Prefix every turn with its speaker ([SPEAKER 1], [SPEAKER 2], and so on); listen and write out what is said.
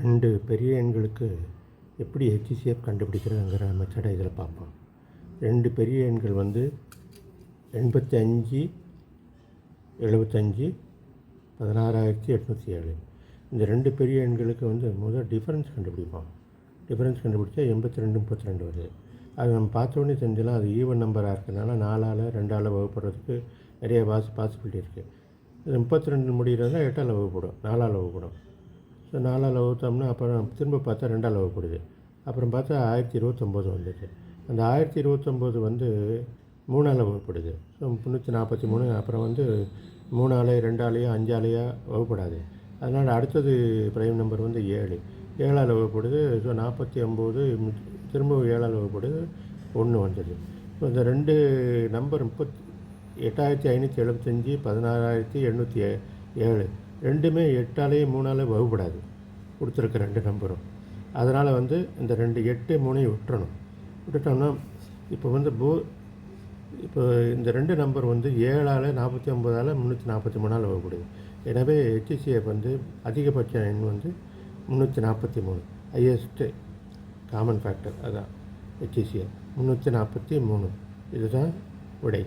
[SPEAKER 1] 2 பெரிய எண்களுக்கு எப்படி HCF கண்டுபிடிக்கிறதுங்கிற மெத்தடை இதில் பார்ப்போம். 2 பெரிய எண்கள் வந்து 85, 75, 16,807. இந்த 2 பெரிய எண்களுக்கு வந்து முதல் டிஃபரன்ஸ் கண்டுபிடிப்போம். டிஃபரன்ஸ் கண்டுபிடிச்சா 82, 32 வருது. அது நம்ம பார்த்த உடனே செஞ்சலாம். அது ஈவன் நம்பராக இருக்கிறதுனால 4ஆல் 2ஆல் வகுப்படுறதுக்கு நிறைய பாசிபிலிட்டி இருக்குது. இது 32 முடிகிறதுனா 8ஆல் வகுப்படும், 4ஆல் வகுப்படும். ஸோ 4ஆல் வகுத்தோம்னா அப்புறம் திரும்ப பார்த்தா 2ஆல் வகுப்படுது. அப்புறம் பார்த்தா 1029 வந்துச்சு. அந்த 1029 வந்து 3ஆல் வகுப்படுது. ஸோ 343. அப்புறம் வந்து 3ஆல் 2ஆலேயோ 5ஆலேயோ வகுப்படாது. அதனால் அடுத்தது ப்ரைம் நம்பர் வந்து 7. 7ஆல் வகுப்படுது. ஸோ 49 திரும்ப 7ஆல் வகுப்படுது, 1 வந்தது. ஸோ இந்த 2 நம்பர் 8,575, 16,807 ரெண்டுமே 8ஆலேயும் 3ஆலேயும் வகுப்படாது, கொடுத்துருக்க 2 நம்பரும். அதனால் வந்து இந்த 2 8 3ஐயும் விட்டுட்டோம்னா இப்போ வந்து இப்போ இந்த 2 நம்பர் வந்து 7ஆல் 49ஆல் 343ஆல் வகுப்படுது. எனவே HCF வந்து அதிகபட்ச எண் வந்து 343, ஹையஸ்ட்டு காமன் ஃபேக்டர். அதான் HCF 343. இதுதான் விடை.